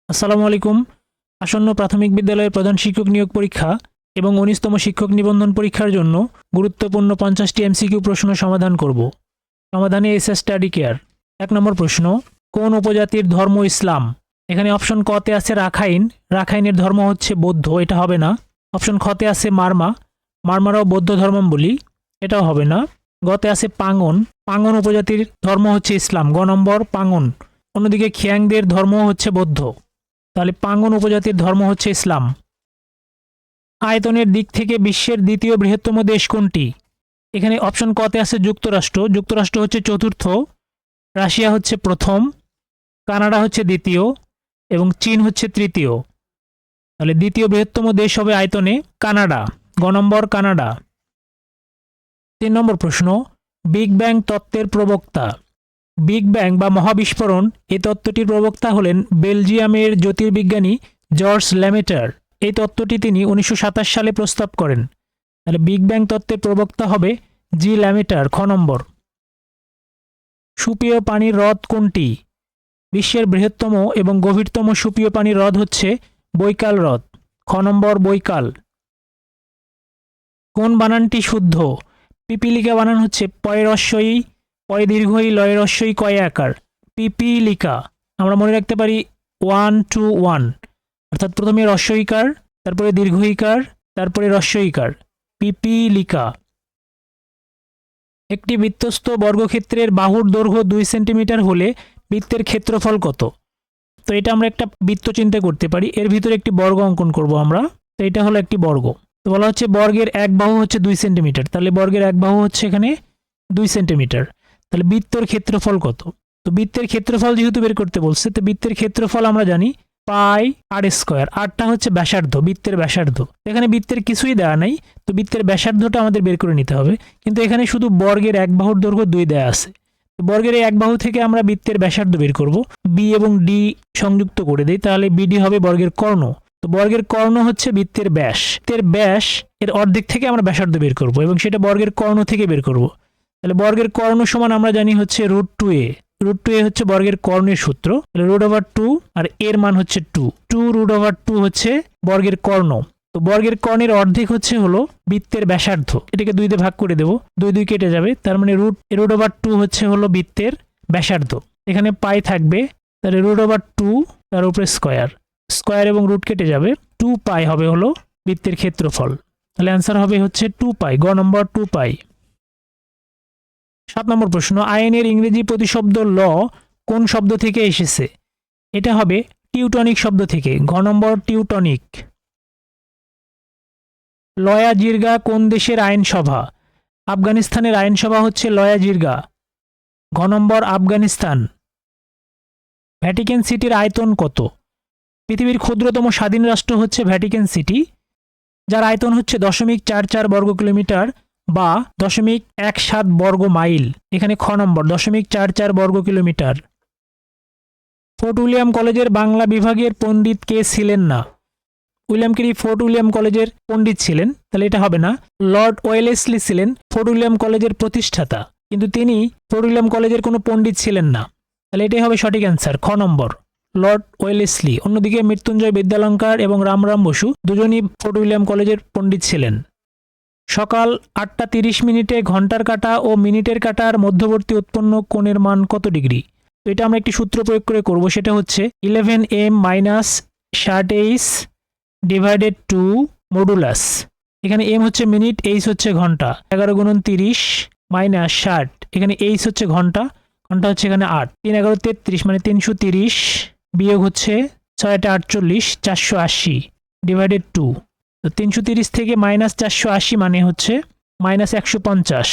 আসসালামু আলাইকুম। আসন্ন প্রাথমিক বিদ্যালয়ের প্রধান শিক্ষক নিয়োগ পরীক্ষা এবং ১৯তম শিক্ষক নিবন্ধন পরীক্ষার জন্য গুরুত্বপূর্ণ ৫০টি এমসিকিউ প্রশ্ন সমাধান করব। সমাধানে এসএ স্টাডি কেয়ার। ১ নম্বর প্রশ্ন, কোন উপজাতির ধর্ম ইসলাম? এখানে অপশন ক তে আছে রাখাইন। রাখাইনের ধর্ম হচ্ছে বৌদ্ধ, এটা হবে না। অপশন খ তে আছে মারমা। মারমারাও বৌদ্ধ ধর্মাবলম্বী, এটাও হবে না। গ তে আছে পাঙ্গন। পাঙ্গন উপজাতির ধর্ম হচ্ছে ইসলাম, গ নম্বর পাঙ্গন। অন্যদিকে খিয়াংদের ধর্ম হচ্ছে বৌদ্ধ, তাহলে পাঙ্গন উপজাতির ধর্ম হচ্ছে ইসলাম। আয়তনের দিক থেকে বিশ্বের দ্বিতীয় বৃহত্তম দেশ কোনটি? এখানে অপশন ক তে আছে যুক্তরাষ্ট্র। যুক্তরাষ্ট্র হচ্ছে চতুর্থ, রাশিয়া হচ্ছে প্রথম, কানাডা হচ্ছে দ্বিতীয় এবং চীন হচ্ছে তৃতীয়। তাহলে দ্বিতীয় বৃহত্তম দেশ হবে আয়তনে কানাডা, গ নম্বর কানাডা। ৩ নম্বর প্রশ্ন, বিগ ব্যাং তত্ত্বের প্রবক্তা? বিগ ব্যাং বা মহাবিস্ফোরণ এই তত্ত্বটির প্রবক্তা হলেন বেলজিয়ামের জ্যোতির্বিজ্ঞানী জর্জ ল্যামেটার। এই তত্ত্বটি তিনি ১৯২৭ সালে প্রস্তাব করেন। তাহলে বিগ ব্যাং তত্ত্বের প্রবক্তা হবে জি ল্যামেটার, খ নম্বর। সুপেয় পানির হ্রদ কোনটি? বিশ্বের বৃহত্তম এবং গভীরতম সুপেয় পানির হ্রদ হচ্ছে বৈকাল হ্রদ, খ নম্বর বৈকাল। কোন বানানটি শুদ্ধ? পিপিলিকা বানান হচ্ছে পয় রস্বই, পয় দীর্ঘই, লয় রস্বই, কয় আকার। পিপিলিকা আমরা মনে রাখতে পারি 1 2 1, অর্থাৎ প্রথমে রস্বইকার, তারপরে দীর্ঘইকার, তারপরে রস্বইকার, পিপিলিকা। একটি বৃত্তস্থ বর্গক্ষেত্রের বাহুর দৈর্ঘ্য 2 সেন্টিমিটার হলে বৃত্তের ক্ষেত্রফল কত? তো এটা আমরা একটা বৃত্ত চিন্তা করতে পারি, এর ভিতরে একটি বর্গ অঙ্কন করব আমরা। তো এটা হলো একটি বর্গ। তো বলা হচ্ছে বর্গের এক বাহু হচ্ছে 2 সেন্টিমিটার, তাহলে বর্গের এক বাহু হচ্ছে এখানে 2 সেন্টিমিটার। তাহলে বৃত্তের ক্ষেত্রফল কত? তো বৃত্তের ক্ষেত্রফল যেহেতু বের করতে বলছে, তো বৃত্তের ক্ষেত্রফল আমরা জানি পাই আর স্কোয়ার। আরটা হচ্ছে ব্যাসার্ধ, বৃত্তের ব্যাসার্ধ। এখানে বৃত্তের কিছুই দেওয়া নাই, তো বৃত্তের ব্যাসার্ধটা আমাদের বের করে নিতে হবে। কিন্তু এখানে শুধু বর্গের এক বাহুর দৈর্ঘ্য 2 দেওয়া আছে। বর্গের এই এক বাহু থেকে আমরা বৃত্তের ব্যাসার্ধ বের করব, বি এবং ডি সংযুক্ত করে দেই, তাহলে বিডি হবে বর্গের কর্ণ। তো বর্গের কর্ণ হচ্ছে বৃত্তের ব্যাস। বৃত্তের ব্যাস এর অর্ধেক থেকে আমরা ব্যাসার্ধ বের করব এবং সেটা বর্গের কর্ণ থেকে বের করব। তাহলে বর্গের কর্ণ সমান আমরা জানি হচ্ছে √2a। √2a হচ্ছে বর্গের কর্ণের সূত্র। √2 আর এর মান হচ্ছে 2 √2 হচ্ছে বর্গের কর্ণ। তো বর্গের কর্ণের অর্ধেক হচ্ছে হলো বৃত্তের ব্যাসার্ধ। এটাকে 2 দিয়ে ভাগ করে দেব, 2 2 কেটে যাবে, তার মানে √2 হচ্ছে হলো বৃত্তের ব্যাসার্ধ। এখানে পাই থাকবে, তাহলে √2 তার উপরে স্কয়ার, স্কয়ার এবং রুট কেটে যাবে, 2 পাই হবে হলো বৃত্তের ক্ষেত্রফল। তাহলে অ্যান্সার হবে হচ্ছে 2 পাই, গ নম্বর 2 পাই। 7 নম্বর প্রশ্ন, আইনের ইংরেজি প্রতিশব্দ ল কোন শব্দ থেকে এসেছে? এটা হবে টিউটনিক শব্দ থেকে, ঘ নম্বর টিউটনিক। লয়া জিরগা কোন দেশের আইনসভা? আফগানিস্তানের আইনসভা হচ্ছে লয়া জিরগা, ঘ নম্বর আফগানিস্তান। ভ্যাটিকান সিটির আয়তন কত? পৃথিবীর ক্ষুদ্রতম স্বাধীন রাষ্ট্র হচ্ছে ভ্যাটিকান সিটি, যার আয়তন হচ্ছে 0.44 বর্গ কিলোমিটার বা 0.17 বর্গ মাইল। এখানে খ নম্বর 0.44 বর্গ কিলোমিটার। ফোর্ট উইলিয়াম কলেজের বাংলা বিভাগের পণ্ডিত কে ছিলেন না? উইলিয়াম কেরি ফোর্ট উইলিয়াম কলেজের পণ্ডিত ছিলেন, তাহলে এটা হবে না। লর্ড ওয়েলেসলি ছিলেন ফোর্ট উইলিয়াম কলেজের প্রতিষ্ঠাতা, কিন্তু তিনি ফোর্ট উইলিয়াম কলেজের কোনো পণ্ডিত ছিলেন না, তাহলে এটাই হবে সঠিক অ্যান্সার, খ নম্বর লর্ড ওয়েলেসলি। অন্যদিকে মৃত্যুঞ্জয় বিদ্যালঙ্কার এবং রামরাম বসু দুজনই ফোর্ট উইলিয়াম কলেজের পণ্ডিত ছিলেন। সকাল 8টা 30 মিনিটে ঘন্টার কাঁটা ও মিনিটের কাঁটার মধ্যবর্তী উৎপন্ন কোণের মান কত ডিগ্রি? তো এটা আমরা একটি সূত্র প্রয়োগ করে করব, সেটা হচ্ছে 11m - 60h ডিভাইডেড 2 মডুলাস। এখানে m হচ্ছে মিনিট, h হচ্ছে ঘন্টা, 11 × 30 - 60, এখানে h হচ্ছে ঘন্টা, ঘন্টা হচ্ছে এখানে 8, 3 11 33 মানে 330 বিয়োগ হচ্ছে 6 8 48 480 ডিভাইডেড 2। তো 330 থেকে -480 মানে হচ্ছে -150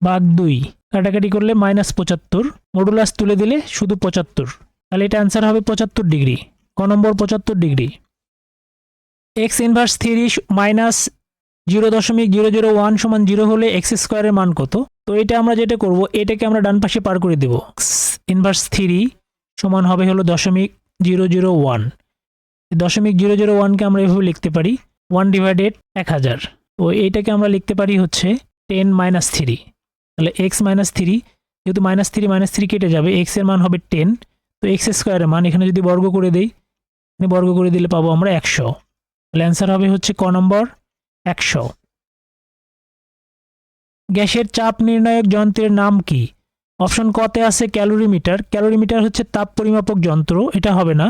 ভাগ 2, কাটাকাটি করলে -75, মডুলাস তুলে দিলে শুধু 75, তাহলে এটা অ্যান্সার হবে 75 ডিগ্রি, ক নম্বর 75 ডিগ্রি। x ইনভার্স 3 -0.001 সমান 0 হলে x স্কোয়ারের মান কত? তো এটা আমরা যেটা করব, এটাকে আমরা ডান পাশে পার করে দেব। x ইনভার্স 3 সমান হবে হলো 0.001। 0.001কে আমরা এভাবে লিখতে পারি 1 ডিভাইডেড 1000। তো এইটাকে আমরা লিখতে পারি হচ্ছে 10 - 3, তাহলে x - 3, যেহেতু -3 - 3 কেটে যাবে, x এর মান হবে 10, তো x স্কোয়ারের মান এখানে যদি বর্গ করে দেই বর্গ করে দিলে পাবো আমরা 100। তাহলে অ্যান্সার হবে হচ্ছে ক নম্বর 100। গ্যাসের চাপ নির্ণায়ক যন্ত্রের নাম কি? অপশন কতে আছে ক্যালোরিমিটার। ক্যালোরিমিটার হচ্ছে তাপ পরিমাপক যন্ত্র, এটা হবে না।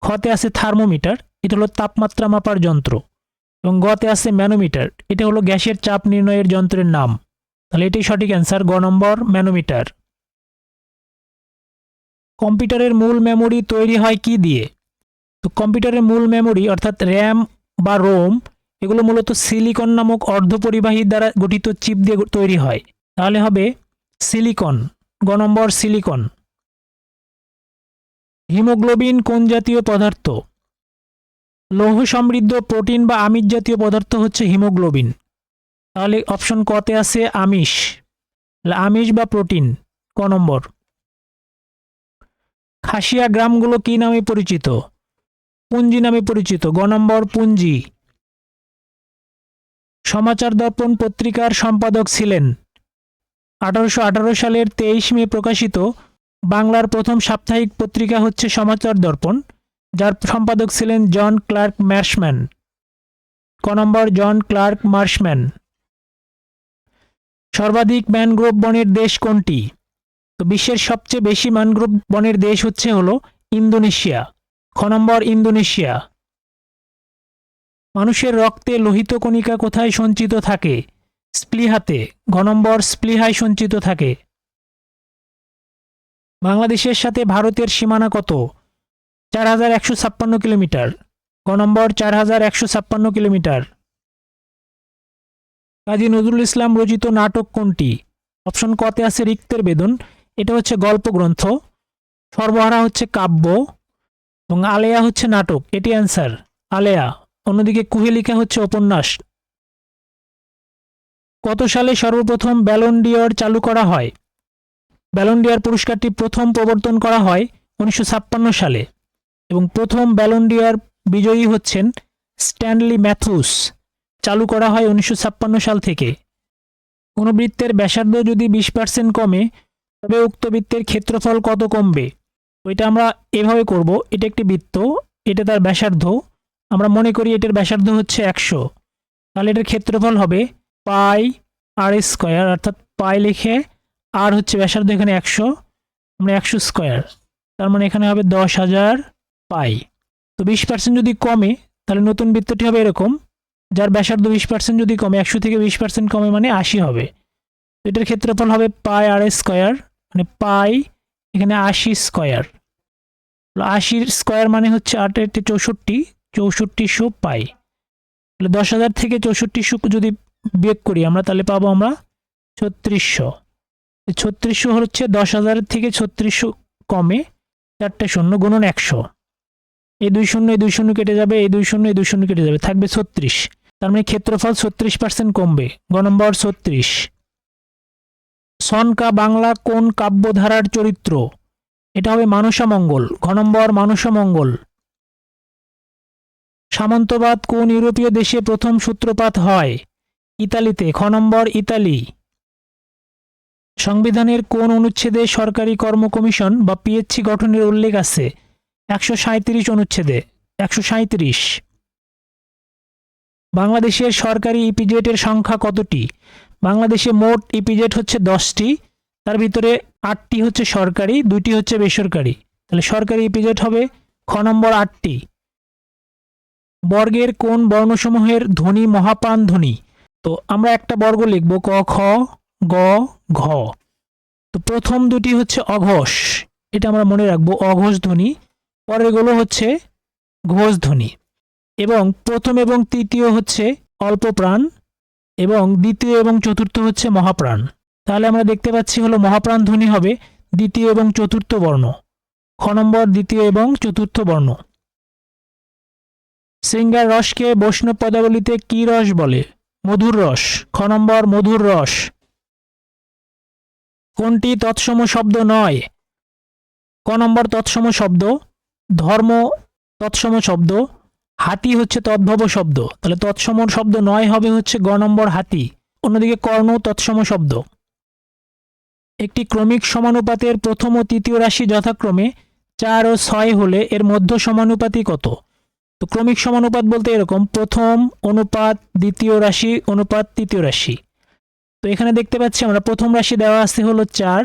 খতে আছে থার্মোমিটার, এটা হলো তাপমাত্রা মাপার যন্ত্র। এবং গতে আছে ম্যানোমিটার, এটা হলো গ্যাসের চাপ নির্ণয়ের যন্ত্রের নাম। তাহলে এটাই সঠিক অ্যান্সার, গ নম্বর ম্যানোমিটার। কম্পিউটারের মূল মেমোরি তৈরি হয় কি দিয়ে? তো কম্পিউটারের মূল মেমোরি অর্থাৎ র্যাম বা রোম এগুলো মূলত সিলিকন নামক অর্ধপরিবাহী দ্বারা গঠিত চিপ দিয়ে তৈরি হয়। তাহলে হবে সিলিকন, গ নম্বর সিলিকন। হিমোগ্লোবিন কোন জাতীয় পদার্থ? লৌহ সমৃদ্ধ প্রোটিন বা আমিষ জাতীয় পদার্থ হচ্ছে হিমোগ্লোবিন। তাহলে অপশন কতে আছে আমিষ, আমিষ বা প্রোটিন, ক নম্বর। খাসিয়া গ্রামগুলো কি নামে পরিচিত? পুঞ্জি নামে পরিচিত, গ নম্বর পুঞ্জি। সমাচার দর্পণ পত্রিকার সম্পাদক ছিলেন? 1818 সালের 23 মে প্রকাশিত বাংলার প্রথম সাপ্তাহিক পত্রিকা হচ্ছে সমাচার দর্পণ, যার সম্পাদক ছিলেন জন ক্লার্ক মার্শম্যান, ক নম্বর জন ক্লার্ক মার্শম্যান। সর্বাধিক ম্যানগ্রোভ বনের দেশ কোনটি? তো বিশ্বের সবচেয়ে বেশি ম্যানগ্রোভ বনের দেশ হচ্ছে হলো ইন্দোনেশিয়া, খ নম্বর ইন্দোনেশিয়া। মানুষের রক্তে লোহিত কণিকা কোথায় সঞ্চিত থাকে? স্প্লিহাতে, ঘ নম্বর স্প্লিহায় সঞ্চিত থাকে। বাংলাদেশের সাথে ভারতের সীমানা কত? 4156 কিলোমিটার, গ নম্বর 4156 কিলোমিটার। কাজী নজরুল ইসলাম রচিত নাটক কোনটি? অপশন কতে আছে রিক্তের বেদন, এটা হচ্ছে গল্প গ্রন্থ। সর্বহারা হচ্ছে কাব্য এবং আলেয়া হচ্ছে নাটক, এটি অ্যান্সার আলেয়া। অন্যদিকে কুহেলিকা হচ্ছে উপন্যাস। কত সালে সর্বপ্রথম ব্যালন ডি'র চালু করা হয়? ব্যালন ডি'র পুরস্কারটি প্রথম প্রবর্তন করা হয় 1956 সালে এবং প্রথম ব্যালন ডি'র বিজয়ী হচ্ছেন স্ট্যানলি ম্যাথুস। চালু করা হয় 1956 সাল থেকে। কোনো বৃত্তের ব্যাসার্ধ যদি 20% কমে তবে উক্ত বৃত্তের ক্ষেত্রফল কত কমবে? ওইটা আমরা এভাবে করব, এটা একটি বৃত্ত, এটা তার ব্যাসার্ধ, আমরা মনে করি এটার ব্যাসার্ধ হচ্ছে 100, তাহলে এটার ক্ষেত্রফল হবে পাই আর স্কোয়ার, অর্থাৎ পাই লিখে আর হচ্ছে ব্যাসার্ধ এখানে 100, আমরা 100 স্কোয়ার, তার মানে এখানে হবে 10,000 পাই। তো 20% যদি কমে তাহলে নতুন বৃত্তটি হবে এরকম, যার ব্যাসার্ধ 20% যদি কমে, 100 থেকে 20% কমে মানে 80 হবে। তো এটার ক্ষেত্রফল হবে পাই আর স্কোয়ার, মানে পাই এখানে 80 স্কোয়ার। 80 স্কোয়ার মানে হচ্ছে 8 64, 6400 পাই। তাহলে 10,000 থেকে 6400 যদি বিয়োগ করি আমরা তাহলে পাবো আমরা 3600। 3600 হচ্ছে 10,000 থেকে 3600 কমে 4টে শূন্য গুণন 100, এই 2 শূন্য এই 2 শূন্য কেটে যাবে, এই 2 শূন্য এই 2 শূন্য কেটে যাবে, থাকবে 36। তার মানে ক্ষেত্রফল 36% কমবে, গ নম্বর 36। সনকা বাংলা কোন কাব্যধারার চরিত্র? এটা হবে মানসামঙ্গল, ঘ নম্বর মানসামঙ্গল। সামন্তবাদ কোন ইউরোপীয় দেশে প্রথম সূত্রপাত হয়? ইতালিতে, খ নম্বর ইতালি। সংবিধানের কোন অনুচ্ছেদে সরকারি কর্ম কমিশন বা পিএসসি গঠনের উল্লেখ আছে? 137 অনুচ্ছেদে, 137। বাংলাদেশের সরকারি ইপিজেটের সংখ্যা কতটি? বাংলাদেশে মোট ইপিজেট হচ্ছে 10টি, তার ভিতরে 8টি হচ্ছে সরকারি, 2টি হচ্ছে বেসরকারি। তাহলে সরকারি ইপিজেট হবে খ নম্বর 8টি। বর্গের কোন বর্ণসমূহের ধ্বনি মহাপ্রাণ ধ্বনি? তো আমরা একটা বর্গ লিখব ক খ গ ঘ। তো প্রথম দুটি হচ্ছে অঘোষ, এটা আমরা মনে রাখবো, অঘোষ ধ্বনি। পরেরগুলো হচ্ছে ঘোষ ধ্বনি। এবং প্রথম এবং তৃতীয় হচ্ছে অল্প প্রাণ এবং দ্বিতীয় এবং চতুর্থ হচ্ছে মহাপ্রাণ। তাহলে আমরা দেখতে পাচ্ছি হলো মহাপ্রাণ ধ্বনি হবে দ্বিতীয় এবং চতুর্থ বর্ণ, খ নম্বর দ্বিতীয় এবং চতুর্থ বর্ণ। শৃঙ্গার রসকে বৈষ্ণব পদাবলিতে কি রস বলে? মধুর রস, খ নম্বর মধুর রস। কোনটি তৎসম শব্দ নয়? ক নম্বর তৎসম শব্দ, ধর্ম তৎসম শব্দ, হাতি হচ্ছে তদ্ভব শব্দ, তাহলে তৎসম শব্দ নয় হবে হচ্ছে গ নম্বর হাতি। অন্যদিকে কর্ণ তৎসম শব্দ। একটি ক্রমিক সমানুপাতের প্রথম ও তৃতীয় রাশি যথাক্রমে 4 ও 6 হলে এর মধ্য সমানুপাতি কত? তো ক্রমিক সমানুপাত বলতে এরকম, প্রথম অনুপাত দ্বিতীয় রাশি অনুপাত তৃতীয় রাশি। তো এখানে দেখতে পাচ্ছি আমরা প্রথম রাশি দেওয়া আছে হলো 4,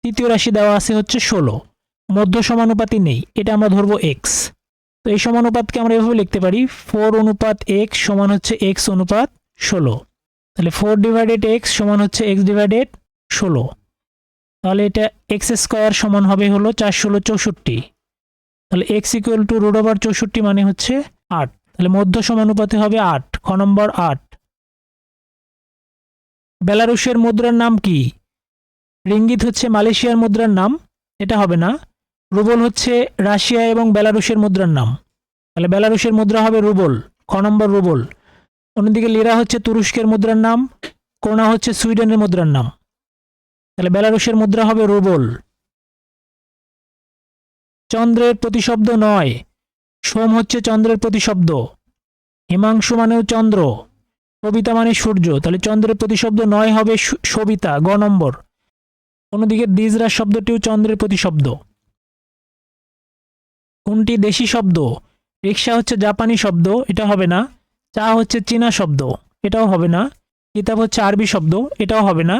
তৃতীয় রাশি দেওয়া আছে হচ্ছে 16, মধ্য সমানুপাতি নেই, এটা আমরা ধরবো x। তো এই সমানুপাতকে আমরা এভাবে লিখতে পারি 4 অনুপাত x সমান হচ্ছে x অনুপাত 16। তাহলে 4 ডিভাইডেড x সমান হচ্ছে x ডিভাইডেড 16। তাহলে এটা x স্কয়ার সমান হবে হলো 4 16 64। তাহলে x equal to root over 64 মানে হচ্ছে 8। তাহলে মধ্য সমানুপাতে হবে 8, খ নম্বর 8। বেলারুশের মুদ্রার নাম কি? রিঙ্গিত হচ্ছে মালয়েশিয়ার মুদ্রার নাম, এটা হবে না। রুবল হচ্ছে রাশিয়া এবং বেলারুশের মুদ্রার নাম, তাহলে বেলারুশের মুদ্রা হবে রুবল, খ নম্বর রুবল। অন্যদিকে লিরা হচ্ছে তুরস্কের মুদ্রার নাম, কোনা হচ্ছে সুইডেনের মুদ্রার নাম, তাহলে বেলারুশের মুদ্রা হবে রুবল। চন্দ্রের প্রতিশব্দ নয়, সোম হচ্ছে চন্দ্রের প্রতিশব্দ, হিমাংশু মানেও চন্দ্র, সবিতা মানে সূর্য, তাহলে চন্দ্রের প্রতিশব্দ নয় হবে সবিতা, গ নম্বর। অন্যদিকে দিজরা শব্দটিও চন্দ্রের প্রতিশব্দ। কোনটি দেশি শব্দ? রিক্সা হচ্ছে জাপানি শব্দ, এটা হবে না। চা হচ্ছে চীনা শব্দ, এটাও হবে না। কিতাব হচ্ছে আরবি শব্দ, এটাও হবে না।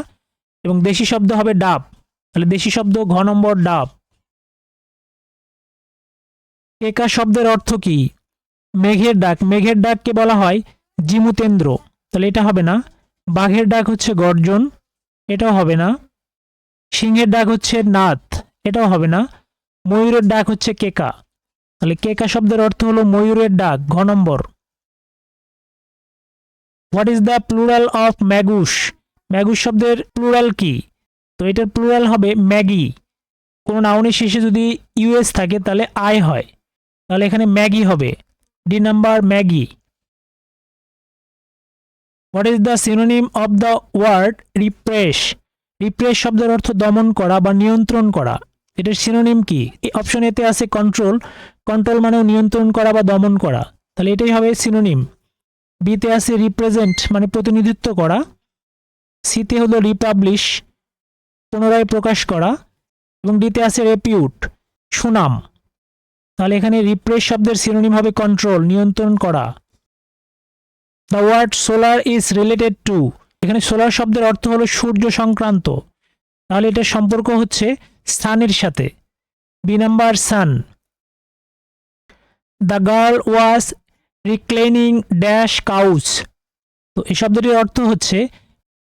এবং দেশি শব্দ হবে ডাব, তাহলে দেশি শব্দ ঘ নম্বর ডাব। কেকা শব্দের অর্থ কি? মেঘের ডাক, মেঘের ডাককে বলা হয় জিমুতেন্দ্র, তাহলে এটা হবে না। বাঘের ডাক হচ্ছে গর্জন, এটাও হবে না। সিংহের ডাক হচ্ছে নাথ, এটাও হবে না। ময়ূরের ডাক হচ্ছে কেকা, তাহলে কেকা শব্দের অর্থ হলো ময়ূরের ডাক, ঘ নম্বর। What is the plural of magus? Magus শব্দের প্লুরাল কি? তো এটার প্লুরাল হবে ম্যাগি। কোনো নাউনের শেষে যদি ইউএস থাকে তাহলে আই হয়, তাহলে এখানে ম্যাগি হবে, ডি নাম্বার ম্যাগি। What is the synonym of the word repress? Repress শব্দের অর্থ দমন করা বা নিয়ন্ত্রণ করা, এটার সিনোনিম কি? অপশন এতে আছে কন্ট্রোল, কন্ট্রোল মানেও নিয়ন্ত্রণ করা বা দমন করা, তাহলে এটাই হবে সিনোনিম। বিতে আছে রিপ্রেজেন্ট মানে প্রতিনিধিত্ব করা। সিতে হলো রিপাবলিশ পুনরায় প্রকাশ করা, এবং ডিতে আছে রেপিউট সুনাম, তাহলে এখানে রিপ্রেস শব্দের সিনোনিম হবে কন্ট্রোল নিয়ন্ত্রণ করা। The word solar is related to, এখানে সোলার শব্দের অর্থ হলো সূর্য সংক্রান্ত, তাহলে এটার সম্পর্ক হচ্ছে সানের সাথে, B number son. The girl was reclining dash couch, তো এই শব্দটির অর্থ হচ্ছে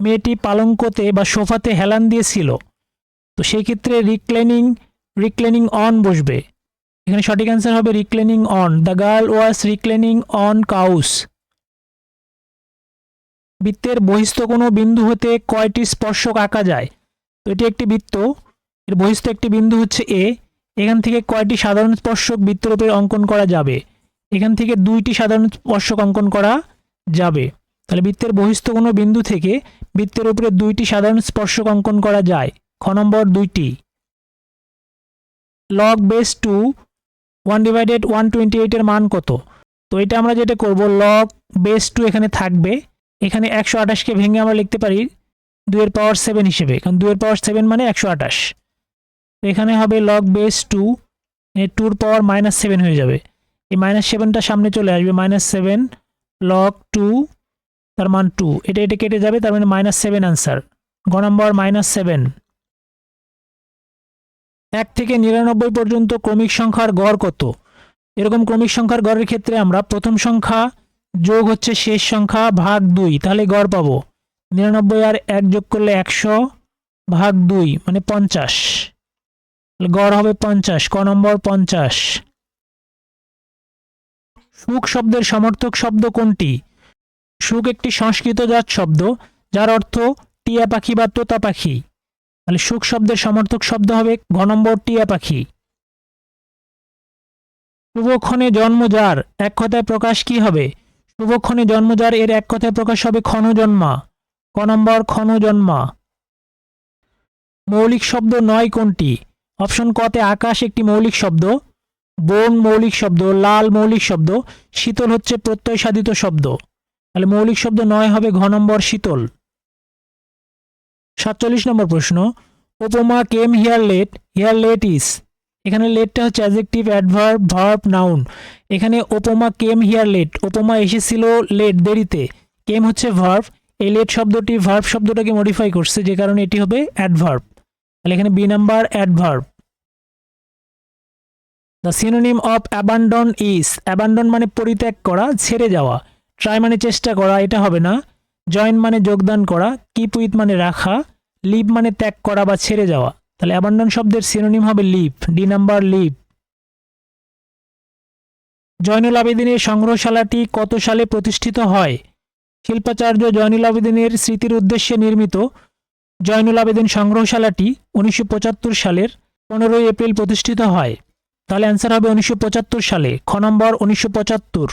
মেয়েটি পালঙ্কতে বা সোফাতে হেলান দিয়েছিল, তো সেই ক্ষেত্রে রিক্লেনিং অন বসবে, এখানে সঠিক অ্যান্সার হবে reclining on. The girl was reclining on couch. বৃত্তের বহিস্থ কোনো বিন্দু হতে কয়টি স্পর্শক আঁকা যায়? তো এটি একটি বৃত্ত, এর বহিস্থ একটি বিন্দু হচ্ছে এ, এখান থেকে কয়টি সাধারণ স্পর্শক বৃত্তের উপরে অঙ্কন করা যাবে? এখান থেকে 2টি সাধারণ স্পর্শক অঙ্কন করা যাবে, তাহলে বৃত্তের বহিস্থ কোনো বিন্দু থেকে বৃত্তের উপরে 2টি সাধারণ স্পর্শক অঙ্কন করা যায়, খ নম্বর 2টি। লগ বেস 2 1/128 এর মান কত? তো এটা আমরা যেটা করব, লগ বেস 2 এখানে থাকবে, এখানে 128কে ভেঙে আমরা লিখতে পারি 2 এর পাওয়ার 7 হিসেবে, কারণ 2 এর পাওয়ার 7 মানে 128। তো এখানে হবে লগ বেস 2, 2 এর পাওয়ার -7 হয়ে যাবে, এই -7টা সামনে চলে আসবে, -7 লগ 2 তার মান 2, এটা কেটে যাবে, তার মানে -7 আনসার, গ নম্বর -7। 1 থেকে 99 পর্যন্ত ক্রমিক সংখ্যার গড় কত? এরকম ক্রমিক সংখ্যার গড়ের ক্ষেত্রে আমরা প্রথম সংখ্যা যোগ হচ্ছে শেষ সংখ্যা ভাগ 2, তাহলে গড় পাবো 99 আর 1 যোগ করলে 100 ভাগ 2 মানে 50, গড় হবে 50, ক নম্বর 50। সুখ শব্দের সমর্থক শব্দ কোনটি? সুখ একটি সংস্কৃতজাত শব্দ যার অর্থ টিয়া পাখি বা তোতা পাখি, তাহলে সুখ শব্দের সমর্থক শব্দ হবে ঘ নম্বর টিয়া পাখি। শুভক্ষণে জন্ম যার এক কথায় প্রকাশ কি হবে? শুভক্ষণে জন্ম যার এর এক কথায় প্রকাশ হবে ক্ষণজন্মা, ক নম্বর ক্ষণজন্মা। মৌলিক শব্দ নয় কোনটি? অপশন কতে আকাশ একটি মৌলিক শব্দ, বন মৌলিক শব্দ, লাল মৌলিক শব্দ, শীতল হচ্ছে প্রত্যয় সাধিত শব্দ, তাহলে মৌলিক শব্দ নয় হবে ঘ নম্বর শীতল। 47 নম্বর প্রশ্ন, উপমা কেম হিয়ার লেট ইজ, এখানে লেটটা হচ্ছে অ্যাডজেক্টিভ, অ্যাডভার্ব, ভার্ব, নাউন। এখানে ওপমা কেম হিয়ার লেট, ওপমা এসেছিল লেট, দেরিতে। কেম হচ্ছে ভার্ব, এই লেট শব্দটি ভার্ব শব্দটাকে মডিফাই করছে, যে কারণে এটি হবে অ্যাডভার্ব। তাহলে এখানে B number adverb. The synonym of abandon is, abandon মানে পরিত্যাগ করা, ছেড়ে যাওয়া। ট্রাই মানে চেষ্টা করা, এটা হবে না। জয়েন মানে যোগদান করা। কিপ উইথ মানে রাখা। লিভ মানে ত্যাগ করা বা ছেড়ে যাওয়া। তাহলে অ্যাবান্ডন শব্দের সিনোনিম হবে leave, D number leave. Zainul আবেদিনের সংগ্রহশালাটি কত সালে প্রতিষ্ঠিত হয়? শিল্পাচার্য জয়নুল আবেদিনের স্মৃতির উদ্দেশ্যে নির্মিত জয়নুল আবেদিন সংগ্রহশালাটি 1975 সালের 15 এপ্রিল প্রতিষ্ঠিত হয়। তাহলে অ্যান্সার হবে 1975 সালে, খ নম্বর 1975।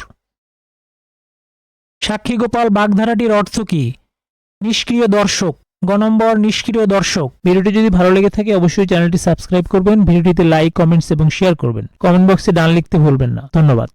সাক্ষীগোপাল বাগধারাটির অর্থ কি? নিষ্ক্রিয় দর্শক, গ নম্বর নিষ্ক্রিয় দর্শক। ভিডিওটি যদি ভালো লেগে থাকে অবশ্যই চ্যানেলটি সাবস্ক্রাইব করবেন, ভিডিওটিতে লাইক, কমেন্টস এবং শেয়ার করবেন। কমেন্ট বক্সে ডান লিখতে ভুলবেন না। ধন্যবাদ।